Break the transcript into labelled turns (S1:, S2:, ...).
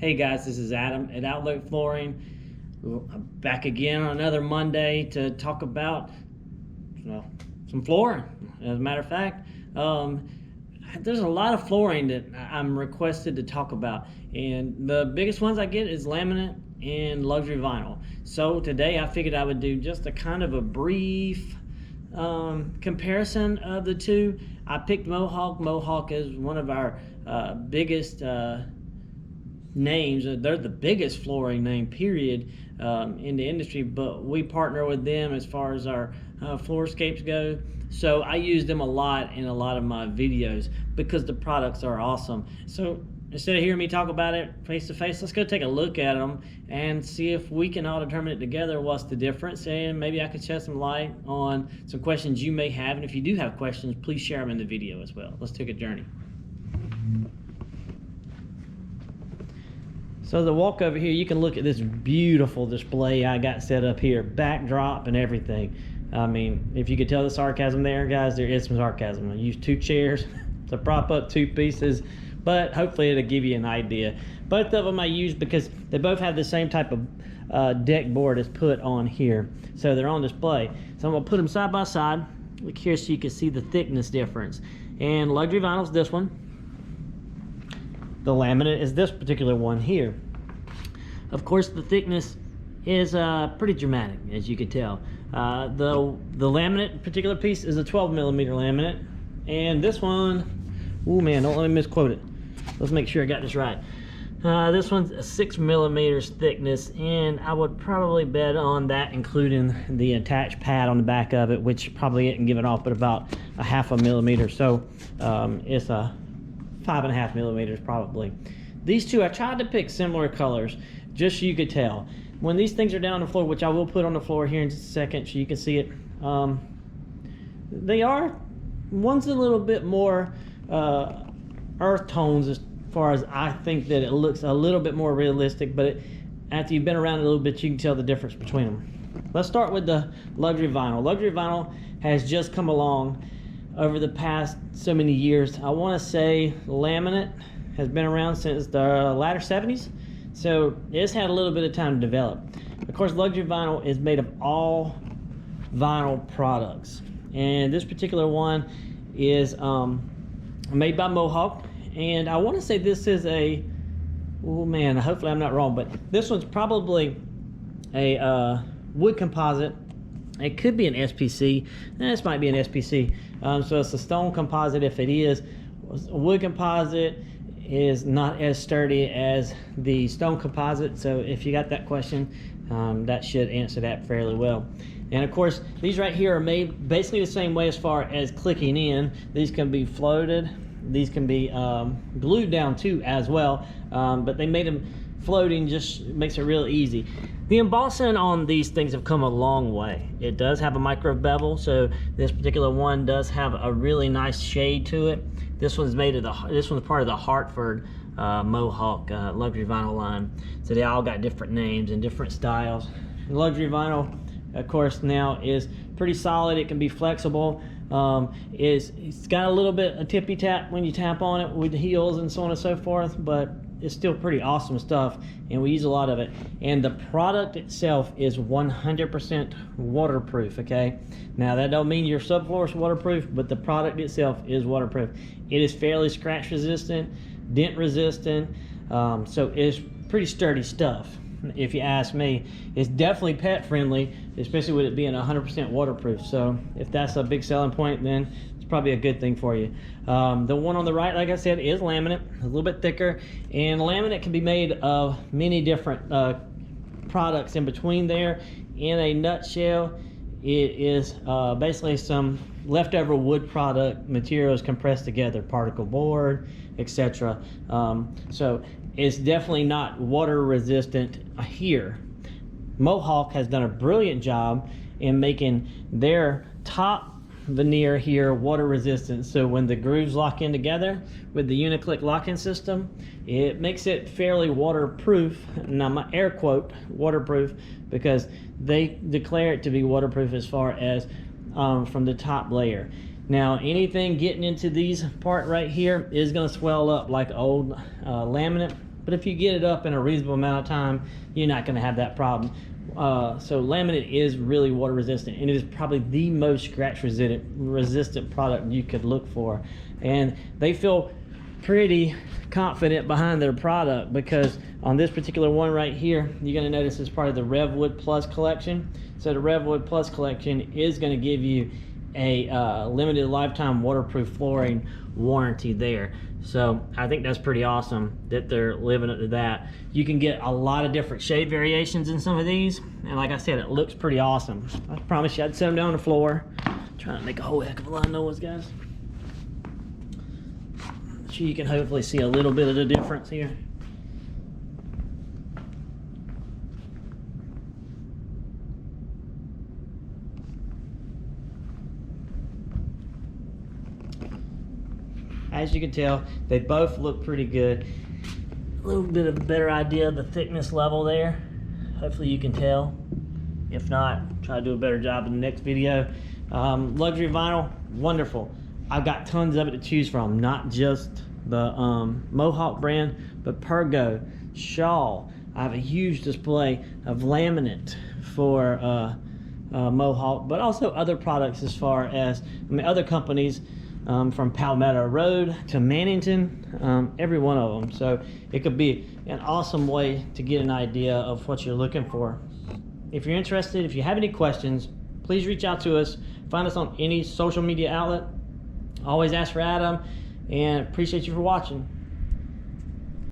S1: Hey guys, this is Adam at Outlook Flooring. I'm back again on another Monday to talk about some flooring. As a matter of fact, there's a lot of flooring that I'm requested to talk about, and the biggest ones I get is laminate and luxury vinyl. So today I figured I would do just a kind of a brief comparison of the two. I picked Mohawk. Mohawk is one of our biggest names. They're the biggest flooring name period in the industry, but we partner with them as far as our floorscapes go. So I use them a lot in a lot of my videos because the products are awesome. So instead of hearing me talk about it face to face, let's go take a look at them and see if we can all determine it together what's the difference, and maybe I could shed some light on some questions you may have. And if you do have questions, please share them in the video as well. Let's take a journey. So the walk over here, you can look at this beautiful display I got set up here, backdrop and everything. I mean, if you could tell the sarcasm there, guys, there is some sarcasm. I used 2 chairs to prop up 2 pieces, but hopefully it'll give you an idea. Both of them I use because they both have the same type of deck board as put on here. So they're on display. So I'm gonna put them side by side. Look here so you can see the thickness difference. And luxury vinyl is this one. The laminate is this particular one here. Of course, the thickness is pretty dramatic, as you can tell. The laminate particular piece is a 12mm laminate, and this one, oh man, don't let me misquote it. Let's make sure I got this right. This one's a 6mm thickness, and I would probably bet on that, including the attached pad on the back of it, which probably isn't giving off but about a 1/2 millimeter. So it's a 5.5 millimeters probably. These two, I tried to pick similar colors just so you could tell. When these things are down on the floor, which I will put on the floor here in just a second so you can see it, one's a little bit more earth tones as far as I think that it looks a little bit more realistic, but after you've been around a little bit, you can tell the difference between them. Let's start with the luxury vinyl. Luxury vinyl has just come along over the past so many years. I want to say laminate has been around since the latter 70s, so it's had a little bit of time to develop. Of course, luxury vinyl is made of all vinyl products, and this particular one is made by Mohawk, and I want to say this is a, oh man, hopefully I'm not wrong, but this one's probably a wood composite. It could be an SPC. This might be an SPC. So it's a stone composite. If it is, a wood composite is not as sturdy as the stone composite. So if you got that question, that should answer that fairly well. And of course, these right here are made basically the same way as far as clicking in. These can be floated. These can be glued down too as well. But they made them floating, just makes it real easy. The embossing on these things have come a long way. It does have a micro bevel, so this particular one does have a really nice shade to it. This one's made of this one's part of the Hartford Mohawk luxury vinyl line. So they all got different names and different styles. The luxury vinyl, of course, now is pretty solid. It can be flexible. It's got a little bit of tippy tap when you tap on it with the heels and so on and so forth, but it's still pretty awesome stuff, and we use a lot of it. And the product itself is 100% waterproof, okay? Now, that don't mean your subfloor is waterproof, but the product itself is waterproof. It is fairly scratch resistant, dent resistant, so it's pretty sturdy stuff, if you ask me. It's definitely pet friendly, especially with it being 100% waterproof. So if that's a big selling point, then it's probably a good thing for you. The one on the right, like I said, is laminate, a little bit thicker, and laminate can be made of many different products in between there. In a nutshell, it is basically some leftover wood product materials compressed together, particle board, etc. So it's definitely not water resistant here. Mohawk has done a brilliant job in making their top veneer here water resistant, so when the grooves lock in together with the Uniclick locking system, it makes it fairly waterproof. Now, my air quote waterproof, because they declare it to be waterproof as far as from the top layer. Now, anything getting into these part right here is going to swell up like old laminate. but if you get it up in a reasonable amount of time, you're not going to have that problem. So laminate is really water resistant, and it is probably the most scratch resistant product you could look for. And they feel pretty confident behind their product, because on this particular one right here, you're going to notice it's part of the RevWood Plus collection. So the RevWood Plus collection is going to give you a limited lifetime waterproof flooring warranty there. So I think that's pretty awesome that they're living up to that. You can get a lot of different shade variations in some of these, and like I said, it looks pretty awesome. I promise you, I'd set them down on the floor. I'm trying to make a whole heck of a lot of noise, guys. So you can hopefully see a little bit of the difference here. As you can tell, they both look pretty good. A little bit of a better idea of the thickness level there. Hopefully you can tell. If not, try to do a better job in the next video. Luxury vinyl, wonderful. I've got tons of it to choose from, not just the Mohawk brand, but Pergo, Shaw. I have a huge display of laminate for Mohawk, but also other products as far as, other companies. From Palmetto Road to Mannington, every one of them. So it could be an awesome way to get an idea of what you're looking for. If you're interested, if you have any questions, please reach out to us. Find us on any social media outlet. Always ask for Adam, and appreciate you for watching.